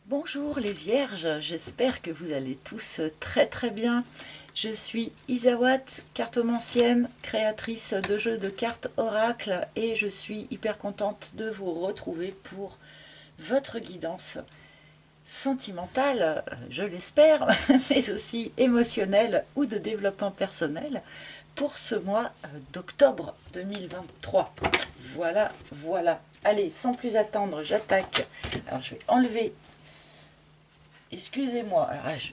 Bonjour les vierges, j'espère que vous allez tous très très bien. Je suis Isawat, cartomancienne, créatrice de jeux de cartes oracle et je suis hyper contente de vous retrouver pour votre guidance sentimentale, je l'espère, mais aussi émotionnelle ou de développement personnel pour ce mois d'octobre 2023. Voilà, voilà. Allez, sans plus attendre, j'attaque. Alors je vais enlever. Excusez-moi, alors là, je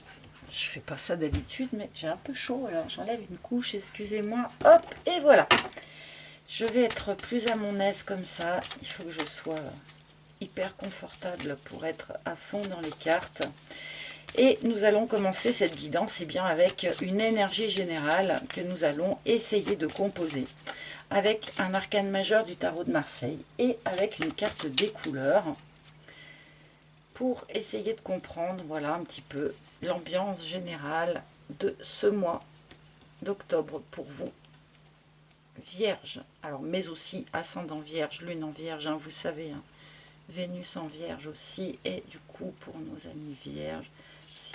fais pas ça d'habitude, mais j'ai un peu chaud, alors j'enlève une couche, excusez-moi, hop, et voilà. Je vais être plus à mon aise comme ça, il faut que je sois hyper confortable pour être à fond dans les cartes. Et nous allons commencer cette guidance bien, avec une énergie générale que nous allons essayer de composer avec un arcane majeur du tarot de Marseille et avec une carte des couleurs, pour essayer de comprendre, voilà, un petit peu l'ambiance générale de ce mois d'octobre pour vous, Vierge. Alors, mais aussi ascendant Vierge, Lune en Vierge, hein, vous savez, hein, Vénus en Vierge aussi, et du coup, pour nos amis Vierges, si.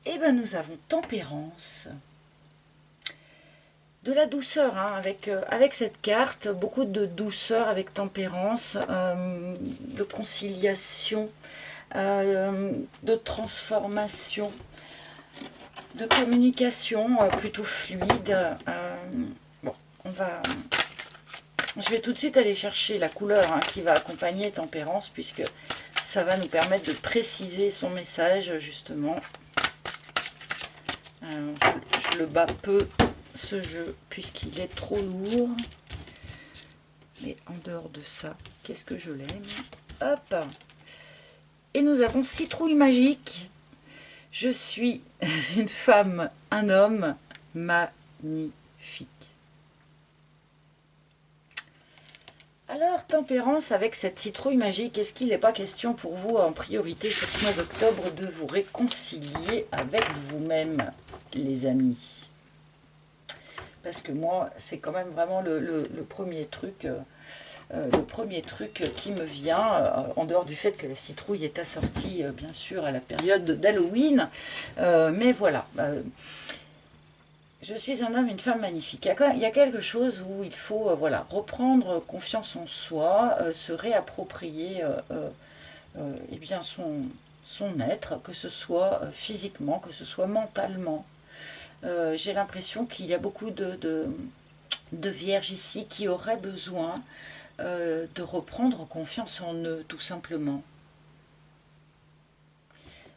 Et bien, nous avons Tempérance. De la douceur, hein, avec cette carte, beaucoup de douceur avec Tempérance, de conciliation, de transformation, de communication plutôt fluide. Bon, je vais tout de suite aller chercher la couleur, hein, qui va accompagner Tempérance, puisque ça va nous permettre de préciser son message, justement. Je le bats peu, ce jeu, puisqu'il est trop lourd. Mais en dehors de ça, qu'est-ce que je l'aime. Hop. Et nous avons Citrouille magique. Je suis une femme, un homme magnifique. Alors, Tempérance, avec cette citrouille magique, est-ce qu'il n'est pas question pour vous, en priorité sur ce mois d'octobre, de vous réconcilier avec vous-même, les amis? Parce que moi, c'est quand même vraiment le premier truc... le premier truc qui me vient, en dehors du fait que la citrouille est assortie, bien sûr, à la période d'Halloween. Mais voilà, je suis un homme, une femme magnifique. Il y a quelque chose où il faut voilà, reprendre confiance en soi, se réapproprier eh bien son être, que ce soit physiquement, que ce soit mentalement. J'ai l'impression qu'il y a beaucoup de vierges ici qui auraient besoin de reprendre confiance en eux, tout simplement.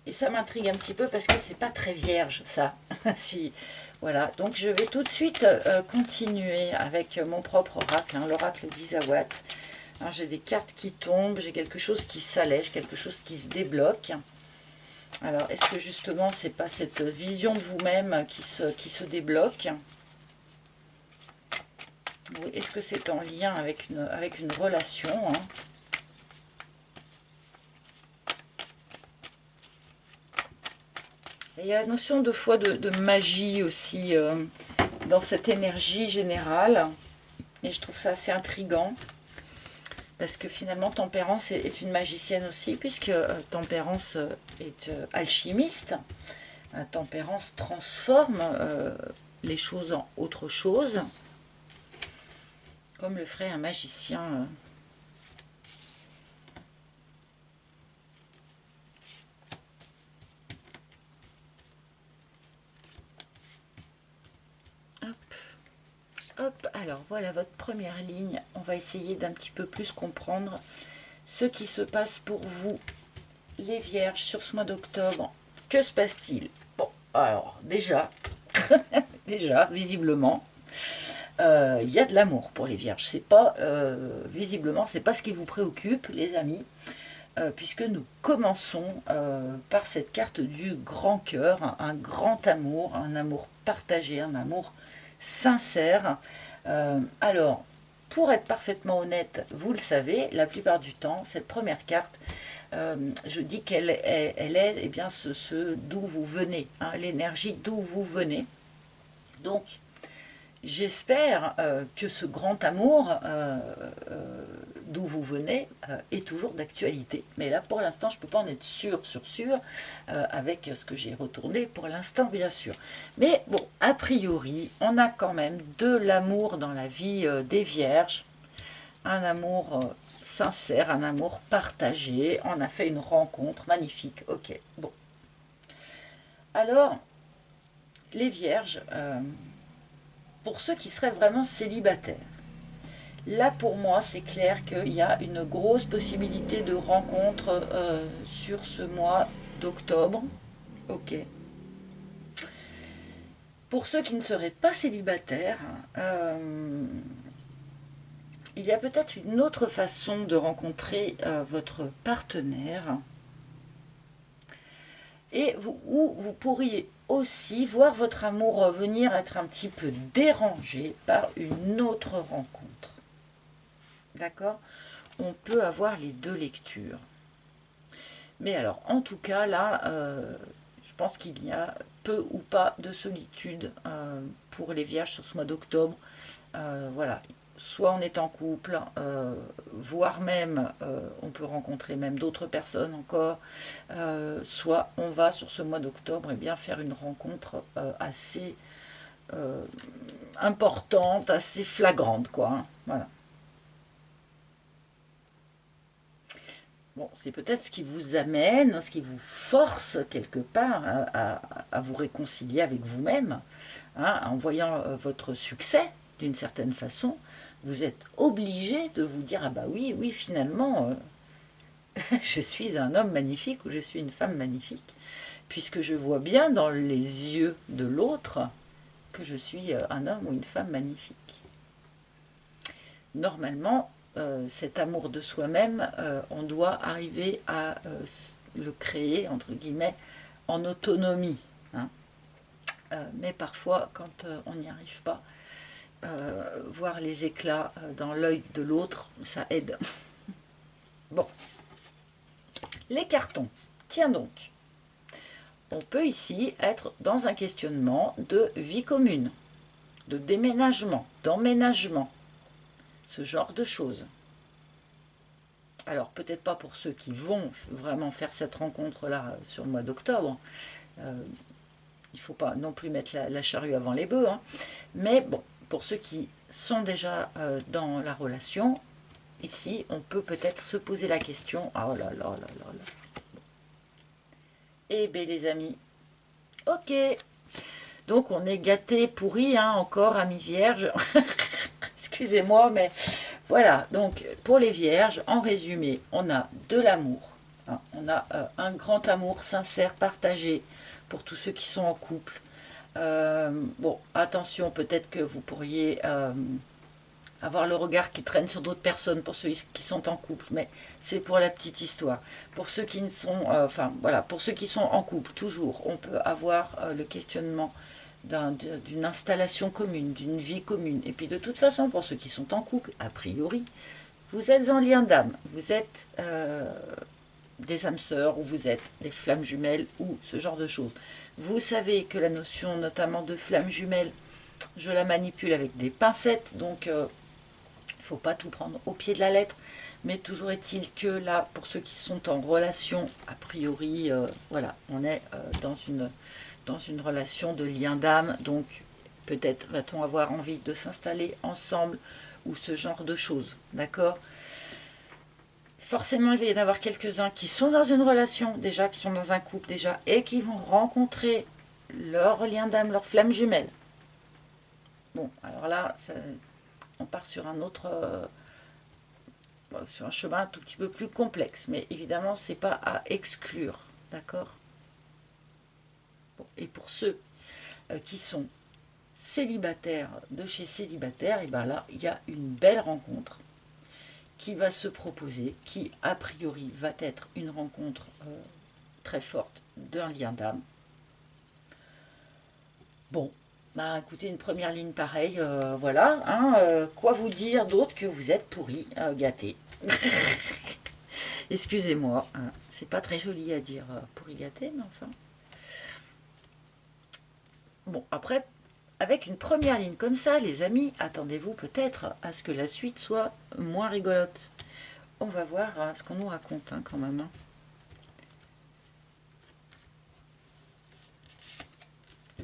Et ça m'intrigue un petit peu parce que c'est pas très vierge, ça. Si, voilà, donc je vais tout de suite continuer avec mon propre oracle, hein, l'oracle d'Isawat. J'ai des cartes qui tombent, j'ai quelque chose qui s'allège, quelque chose qui se débloque. Alors, est-ce que justement, c'est pas cette vision de vous-même qui se débloque? Est-ce que c'est en lien avec une relation, hein? Et il y a la notion de foi de magie aussi dans cette énergie générale. Et je trouve ça assez intriguant. Parce que finalement, Tempérance est une magicienne aussi, puisque Tempérance est alchimiste. Tempérance transforme les choses en autre chose, comme le ferait un magicien. Hop, alors voilà votre première ligne. On va essayer d'un petit peu plus comprendre ce qui se passe pour vous, les vierges, sur ce mois d'octobre. Que se passe-t-il? Bon, alors déjà, visiblement, il y a de l'amour pour les vierges. C'est pas, visiblement, c'est pas ce qui vous préoccupe, les amis, puisque nous commençons par cette carte du grand cœur, un grand amour, un amour partagé, un amour sincère. Alors, pour être parfaitement honnête, vous le savez, la plupart du temps, cette première carte, je dis qu'elle est eh bien, ce d'où vous venez, hein, l'énergie d'où vous venez. Donc, j'espère que ce grand amour d'où vous venez est toujours d'actualité. Mais là, pour l'instant, je ne peux pas en être sûr avec ce que j'ai retourné pour l'instant, bien sûr. Mais bon, a priori, on a quand même de l'amour dans la vie des vierges. Un amour sincère, un amour partagé. On a fait une rencontre magnifique. Ok, bon. Alors, les vierges, pour ceux qui seraient vraiment célibataires, là, pour moi, c'est clair qu'il y a une grosse possibilité de rencontre sur ce mois d'octobre. Ok. Pour ceux qui ne seraient pas célibataires, il y a peut-être une autre façon de rencontrer votre partenaire. Et vous pourriez aussi voir votre amour venir être un petit peu dérangé par une autre rencontre. D'accord? On peut avoir les deux lectures. Mais alors, en tout cas, là, je pense qu'il y a peu ou pas de solitude pour les vierges sur ce mois d'octobre. Voilà, soit on est en couple, voire même on peut rencontrer même d'autres personnes encore, soit on va sur ce mois d'octobre bien faire une rencontre assez importante, assez flagrante, quoi. Hein, voilà. Bon, c'est peut-être ce qui vous amène, ce qui vous force quelque part à vous réconcilier avec vous-même, hein, en voyant votre succès d'une certaine façon. Vous êtes obligé de vous dire, ah bah oui, oui, finalement, je suis un homme magnifique ou je suis une femme magnifique, puisque je vois bien dans les yeux de l'autre que je suis un homme ou une femme magnifique. Normalement, cet amour de soi-même, on doit arriver à le créer, entre guillemets, en autonomie. Hein. Mais parfois, quand on n'y arrive pas, voir les éclats dans l'œil de l'autre, ça aide. Bon, les cartons. Tiens donc, on peut ici être dans un questionnement de vie commune, de déménagement, d'emménagement, ce genre de choses. Alors peut-être pas pour ceux qui vont vraiment faire cette rencontre-là sur le mois d'octobre, il ne faut pas non plus mettre la charrue avant les bœufs, hein. Mais bon, pour ceux qui sont déjà dans la relation, ici on peut peut-être se poser la question, ah oh là là là là là. Eh bien les amis, ok, donc on est gâtés, pourris, hein, encore amis vierges, excusez-moi, mais voilà, donc pour les vierges, en résumé, on a de l'amour, hein, on a un grand amour sincère, partagé pour tous ceux qui sont en couple. Bon, attention, peut-être que vous pourriez avoir le regard qui traîne sur d'autres personnes pour ceux qui sont en couple, mais c'est pour la petite histoire. Pour ceux qui ne sont, enfin voilà, pour ceux qui sont en couple, toujours, on peut avoir le questionnement d'une installation commune, d'une vie commune. Et puis de toute façon, pour ceux qui sont en couple, a priori, vous êtes en lien d'âme, vous êtes des âmes sœurs, ou vous êtes des flammes jumelles, ou ce genre de choses. Vous savez que la notion notamment de flammes jumelles, je la manipule avec des pincettes, donc il ne faut pas tout prendre au pied de la lettre, mais toujours est-il que là, pour ceux qui sont en relation, a priori, voilà, on est dans une relation de lien d'âme, donc peut-être va-t-on avoir envie de s'installer ensemble, ou ce genre de choses, d'accord? Forcément, il va y en avoir quelques-uns qui sont dans une relation, déjà, qui sont dans un couple déjà, et qui vont rencontrer leur lien d'âme, leur flamme jumelle. Bon, alors là, on part sur un autre... sur un chemin un tout petit peu plus complexe, mais évidemment, c'est pas à exclure, d'accord? Bon, et pour ceux qui sont célibataires de chez célibataire, et bien là, il y a une belle rencontre qui va se proposer, qui a priori va être une rencontre très forte d'un lien d'âme. Bon, bah écoutez, une première ligne pareille, voilà, hein, quoi vous dire d'autre que vous êtes pourris, gâtés. Excusez-moi, hein, c'est pas très joli à dire pourri gâté, mais enfin. Bon, après, avec une première ligne comme ça, les amis, attendez-vous peut-être à ce que la suite soit moins rigolote. on va voir ce qu'on nous raconte hein, quand même. Hein.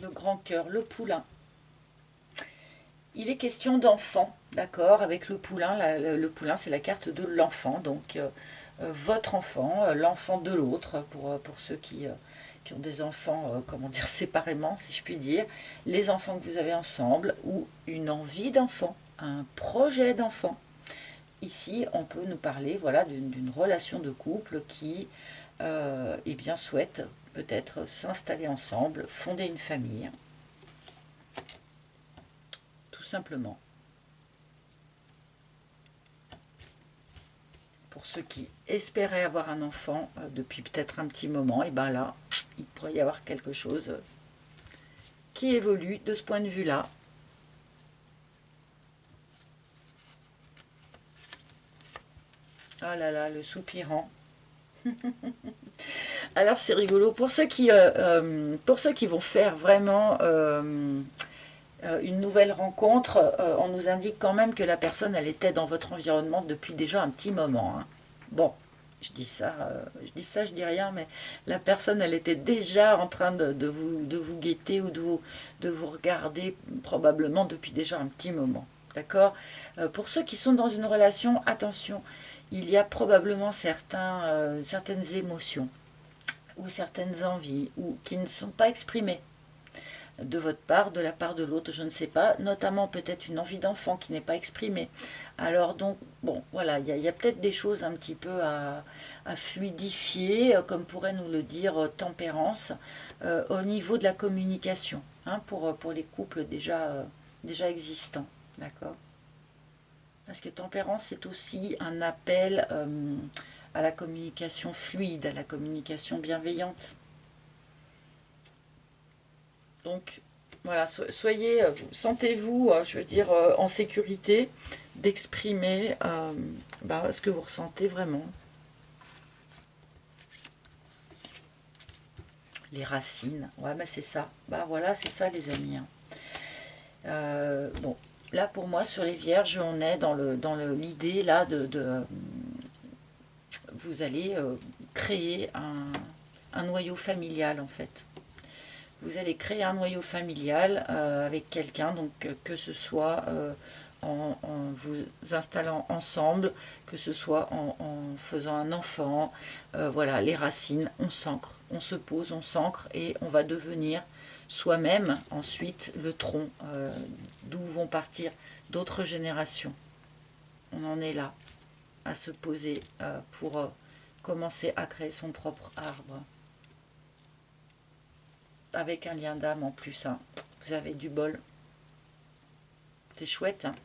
Le grand cœur, le poulain. Il est question d'enfant, d'accord, avec le poulain. Le poulain, c'est la carte de l'enfant, donc votre enfant, l'enfant de l'autre, pour ceux qui ont des enfants, comment dire, séparément, si je puis dire, les enfants que vous avez ensemble, ou une envie d'enfant, un projet d'enfant. Ici, on peut nous parler voilà, d'une relation de couple qui eh bien, souhaite peut-être s'installer ensemble, fonder une famille, tout simplement. Pour ceux qui espéraient avoir un enfant depuis peut-être un petit moment, et bien là, il pourrait y avoir quelque chose qui évolue de ce point de vue-là. Ah là là, le soupirant. Alors c'est rigolo. Pour ceux qui vont faire vraiment une nouvelle rencontre, on nous indique quand même que la personne, elle était dans votre environnement depuis déjà un petit moment. Hein. Bon, je dis ça, je dis rien, mais la personne, elle était déjà en train de vous guetter ou de vous regarder probablement depuis déjà un petit moment. D'accord. Pour ceux qui sont dans une relation, attention, il y a probablement certaines émotions ou certaines envies ou qui ne sont pas exprimées de votre part, de la part de l'autre, je ne sais pas, notamment peut-être une envie d'enfant qui n'est pas exprimée. Alors donc, bon, voilà, il y a peut-être des choses un petit peu à fluidifier, comme pourrait nous le dire Tempérance, au niveau de la communication, hein, pour les couples déjà existants, d'accord. Parce que Tempérance, c'est aussi un appel à la communication fluide, à la communication bienveillante. Donc, voilà, soyez, sentez-vous, je veux dire, en sécurité d'exprimer ce que vous ressentez vraiment. Les racines, ouais, mais c'est ça. Bah voilà, c'est ça, les amis. Hein. Bon, là, pour moi, sur les vierges, on est dans l'idée, là, vous allez créer un noyau familial, en fait. Vous allez créer un noyau familial avec quelqu'un, donc que ce soit en vous installant ensemble, que ce soit en faisant un enfant. Voilà, les racines, on s'ancre, on se pose, on s'ancre et on va devenir soi-même ensuite le tronc d'où vont partir d'autres générations. On en est là, à se poser pour commencer à créer son propre arbre. Avec un lien d'âme en plus. Hein. Vous avez du bol. C'est chouette. Hein.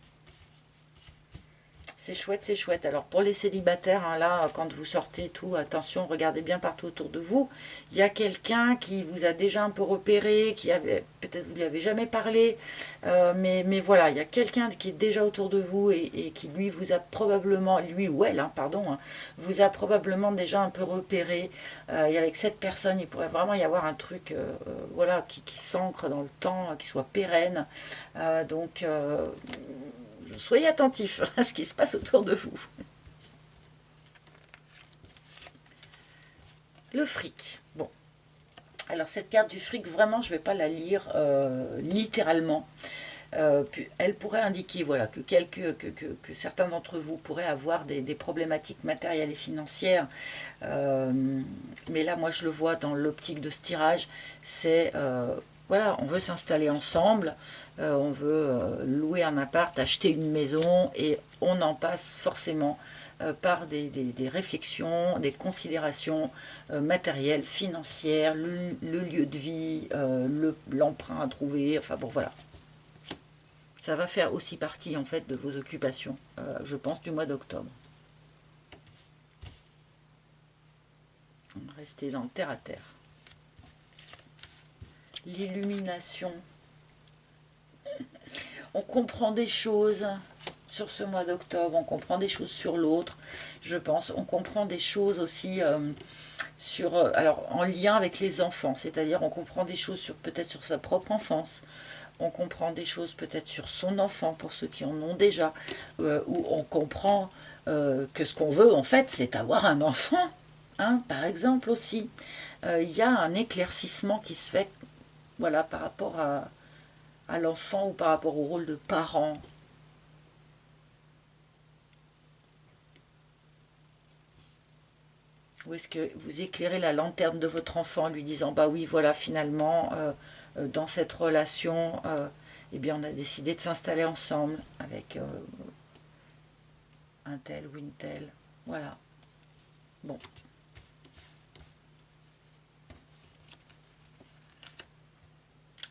C'est chouette, c'est chouette. Alors pour les célibataires, hein, là, quand vous sortez tout, attention, regardez bien partout autour de vous. Il y a quelqu'un qui vous a déjà un peu repéré, qui avait, peut-être vous lui avez jamais parlé, mais voilà, il y a quelqu'un qui est déjà autour de vous et qui lui vous a probablement, lui ou elle, hein, pardon, hein, vous a probablement déjà un peu repéré. Et avec cette personne, il pourrait vraiment y avoir un truc, voilà, qui s'ancre dans le temps, qui soit pérenne. Donc soyez attentifs à ce qui se passe autour de vous. Le fric. Bon. Alors cette carte du fric, vraiment, je ne vais pas la lire littéralement. Elle pourrait indiquer voilà, que certains d'entre vous pourraient avoir des problématiques matérielles et financières. Mais là, moi, je le vois dans l'optique de ce tirage. C'est... voilà, on veut s'installer ensemble, on veut louer un appart, acheter une maison, et on en passe forcément par des réflexions, des considérations matérielles, financières, le lieu de vie, l'emprunt à trouver, enfin bon voilà. Ça va faire aussi partie en fait de vos occupations, je pense, du mois d'octobre. Restez dans le terre à terre. L'illumination. On comprend des choses sur ce mois d'octobre, on comprend des choses sur l'autre, je pense. On comprend des choses aussi alors en lien avec les enfants, c'est-à-dire on comprend des choses peut-être sur sa propre enfance. on comprend des choses peut-être sur son enfant, pour ceux qui en ont déjà, où on comprend que ce qu'on veut, en fait, c'est avoir un enfant, hein, par exemple aussi. Il y a un éclaircissement qui se fait, voilà, par rapport à l'enfant ou par rapport au rôle de parent. Ou est-ce que vous éclairez la lanterne de votre enfant en lui disant, bah oui, voilà, finalement, dans cette relation, eh bien, on a décidé de s'installer ensemble avec un tel ou une telle. Voilà. Bon.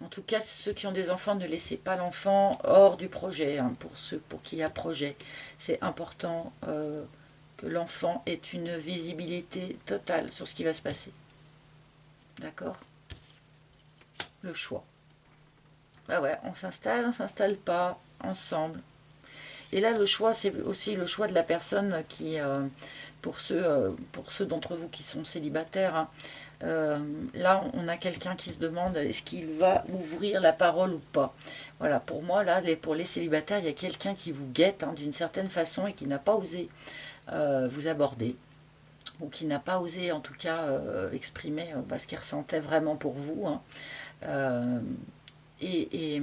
En tout cas, ceux qui ont des enfants, ne laissez pas l'enfant hors du projet, hein, pour ceux pour qui il y a projet. C'est important que l'enfant ait une visibilité totale sur ce qui va se passer. D'accord? Le choix. Ah ouais, on s'installe pas, ensemble. Et là, le choix, c'est aussi le choix de la personne qui, pour ceux d'entre vous qui sont célibataires, hein, là, on a quelqu'un qui se demande est-ce qu'il va ouvrir la parole ou pas. Voilà, pour moi, là, pour les célibataires, il y a quelqu'un qui vous guette, hein, d'une certaine façon et qui n'a pas osé vous aborder, ou qui n'a pas osé, en tout cas, exprimer ce qu'il ressentait vraiment pour vous, hein. Euh, et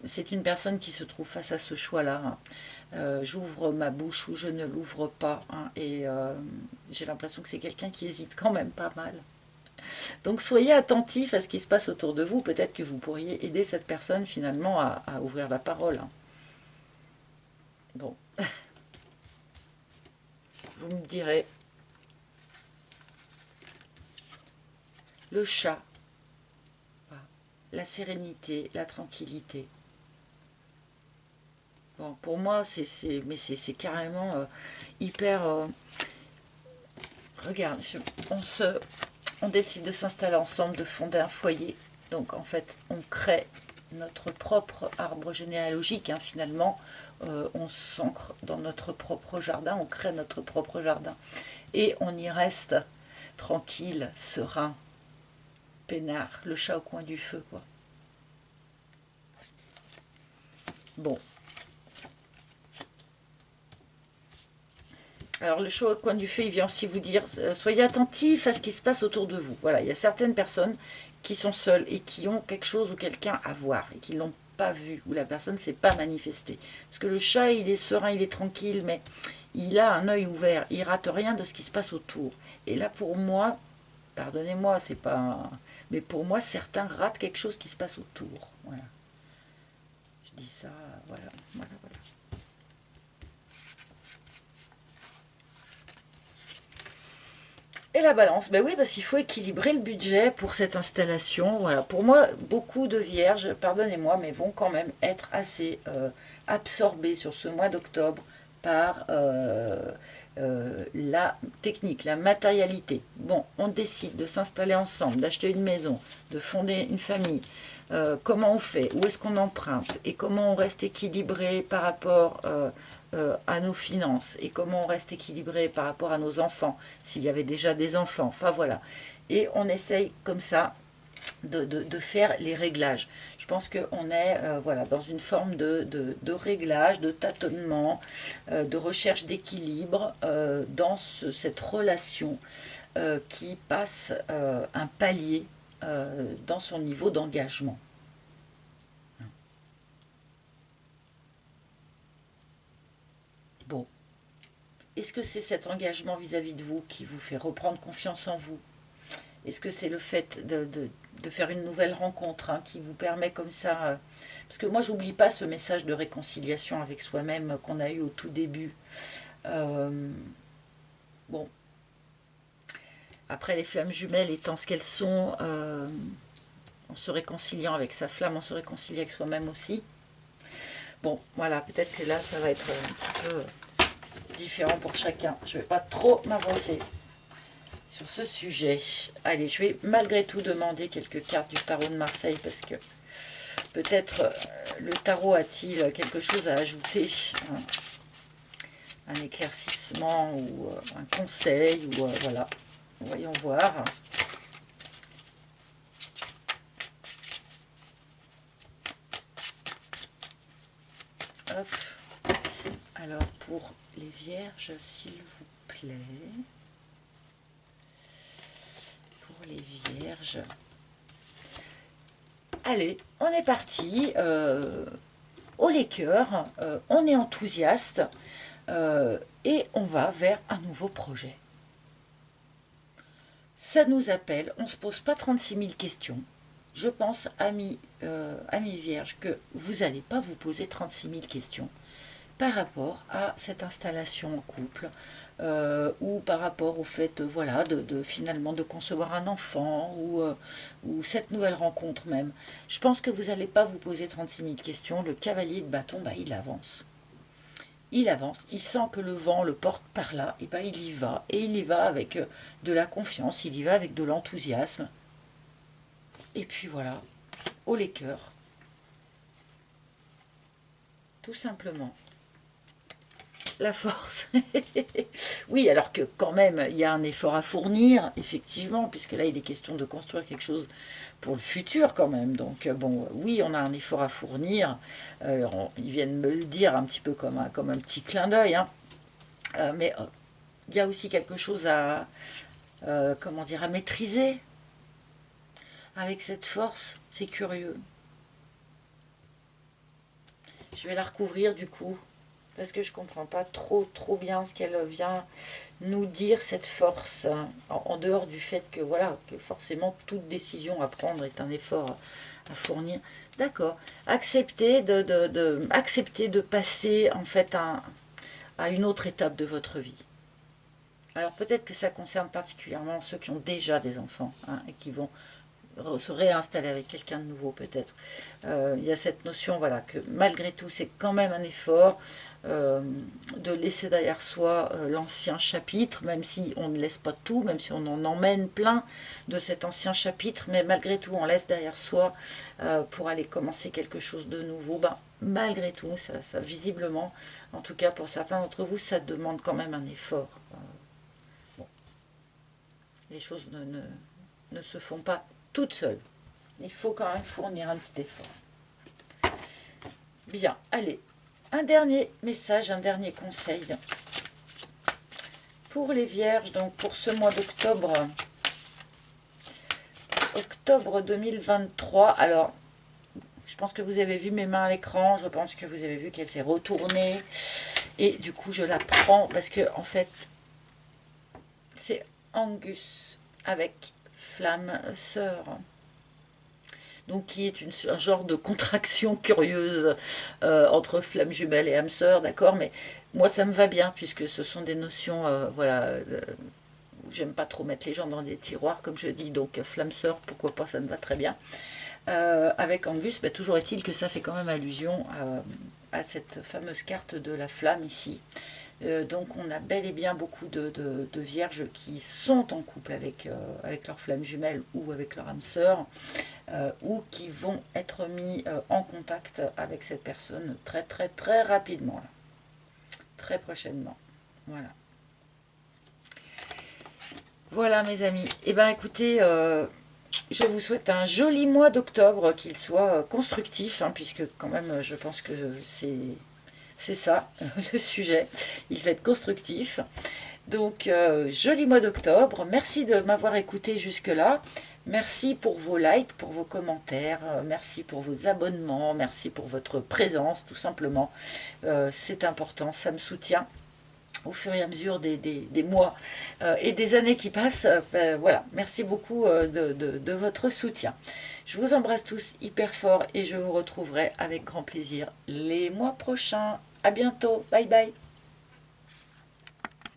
c'est une personne qui se trouve face à ce choix-là, hein. J'ouvre ma bouche ou je ne l'ouvre pas, hein, et j'ai l'impression que c'est quelqu'un qui hésite quand même pas mal. Donc soyez attentifs à ce qui se passe autour de vous. Peut-être que vous pourriez aider cette personne finalement à ouvrir la parole, hein. Bon, vous me direz. Le chat, voilà. La sérénité, la tranquillité. Bon, pour moi, c'est carrément hyper... regarde, on décide de s'installer ensemble, de fonder un foyer. Donc en fait, on crée notre propre arbre généalogique, hein, finalement. On s'ancre dans notre propre jardin, on crée notre propre jardin. Et on y reste tranquille, serein, peinard, le chat au coin du feu, quoi. Bon. Alors le chat au coin du feu, il vient aussi vous dire, soyez attentifs à ce qui se passe autour de vous. Voilà, il y a certaines personnes qui sont seules et qui ont quelque chose ou quelqu'un à voir et qui ne l'ont pas vu, ou la personne ne s'est pas manifestée. Parce que le chat, il est serein, il est tranquille, mais il a un œil ouvert, il rate rien de ce qui se passe autour. Et là, pour moi, pardonnez-moi, c'est pas... mais pour moi, certains ratent quelque chose qui se passe autour. Voilà. Je dis ça, voilà, voilà, voilà. Et la balance, ben oui, parce qu'il faut équilibrer le budget pour cette installation. Voilà. Pour moi, beaucoup de vierges, pardonnez-moi, mais vont quand même être assez absorbées sur ce mois d'octobre par la technique, la matérialité. Bon, on décide de s'installer ensemble, d'acheter une maison, de fonder une famille. Comment on fait, où est-ce qu'on emprunte et comment on reste équilibré par rapport à nos finances et comment on reste équilibré par rapport à nos enfants, s'il y avait déjà des enfants, enfin voilà. Et on essaye comme ça de faire les réglages. Je pense qu'on est voilà, dans une forme de réglage, de tâtonnement, de recherche d'équilibre dans cette relation qui passe un palier dans son niveau d'engagement. Bon, est-ce que c'est cet engagement vis-à-vis de vous qui vous fait reprendre confiance en vous? Est-ce que c'est le fait de faire une nouvelle rencontre, hein, qui vous permet comme ça parce que moi, j'oublie pas ce message de réconciliation avec soi-même qu'on a eu au tout début. Bon, après les flammes jumelles étant ce qu'elles sont, en se réconciliant avec sa flamme, on se réconcilie avec soi-même aussi. Bon, voilà, peut-être que là, ça va être un petit peu différent pour chacun. Je ne vais pas trop m'avancer sur ce sujet. Allez, je vais malgré tout demander quelques cartes du tarot de Marseille parce que peut-être le tarot a-t-il quelque chose à ajouter, un éclaircissement ou un conseil, ou voilà. Voyons voir. Hop. Alors, pour les vierges, s'il vous plaît. Pour les vierges. Allez, on est parti. Haut les cœurs, on est enthousiaste et on va vers un nouveau projet. Ça nous appelle, on ne se pose pas 36 000 questions. Je pense, amis vierges, que vous n'allez pas vous poser 36 000 questions par rapport à cette installation en couple ou par rapport au fait voilà, finalement de concevoir un enfant ou cette nouvelle rencontre même. Je pense que vous n'allez pas vous poser 36 000 questions. Le cavalier de bâton, bah, il avance. Il avance, il sent que le vent le porte par là, et ben il y va. Et il y va avec de la confiance, il y va avec de l'enthousiasme. Et puis voilà, haut les cœurs. Tout simplement. La force. Oui, alors que quand même, il y a un effort à fournir, effectivement, puisque là, il est question de construire quelque chose pour le futur quand même. Donc, bon, oui, on a un effort à fournir. Ils viennent me le dire un petit peu comme un petit clin d'œil. Hein. Mais il y a aussi quelque chose à, comment dire, à maîtriser avec cette force. C'est curieux. Je vais la recouvrir du coup. Parce que je ne comprends pas trop bien ce qu'elle vient nous dire, cette force, en dehors du fait que, voilà, que forcément toute décision à prendre est un effort à fournir. D'accord. Accepter accepter de passer en fait à une autre étape de votre vie. Alors peut-être que ça concerne particulièrement ceux qui ont déjà des enfants hein, et qui vont se réinstaller avec quelqu'un de nouveau peut-être. Il y a cette notion voilà, que malgré tout c'est quand même un effort de laisser derrière soi l'ancien chapitre, même si on ne laisse pas tout, même si on en emmène plein de cet ancien chapitre, mais malgré tout on laisse derrière soi pour aller commencer quelque chose de nouveau. Ben, malgré tout, ça visiblement, en tout cas pour certains d'entre vous, ça demande quand même un effort. Bon. Les choses ne se font pas toute seule. Il faut quand même fournir un petit effort. Bien, allez. Un dernier message, un dernier conseil. Pour les vierges, donc pour ce mois d'octobre. Octobre 2023. Alors, je pense que vous avez vu mes mains à l'écran. Je pense que vous avez vu qu'elle s'est retournée. Et du coup, je la prends parce que, en fait, c'est Angus avec Flamme Sœur. Donc qui est un genre de contraction curieuse entre flamme jumelle et âme sœur, d'accord, mais moi ça me va bien puisque ce sont des notions, voilà, j'aime pas trop mettre les gens dans des tiroirs comme je dis, donc flamme sœur, pourquoi pas, ça me va très bien. Avec Angus, bah, toujours est-il que ça fait quand même allusion à cette fameuse carte de la flamme ici. Donc on a bel et bien beaucoup de vierges qui sont en couple avec leur flamme jumelle ou avec leur âme sœur, ou qui vont être mis en contact avec cette personne très rapidement, là. Très prochainement. Voilà. Voilà mes amis. Eh bien écoutez, je vous souhaite un joli mois d'octobre, qu'il soit constructif, hein, puisque quand même je pense que c'est ça le sujet. Il va être constructif. Donc, joli mois d'octobre. Merci de m'avoir écouté jusque-là. Merci pour vos likes, pour vos commentaires. Merci pour vos abonnements. Merci pour votre présence, tout simplement. C'est important, ça me soutient au fur et à mesure des mois et des années qui passent. Voilà, merci beaucoup de votre soutien. Je vous embrasse tous hyper fort et je vous retrouverai avec grand plaisir les mois prochains. À bientôt. Bye bye.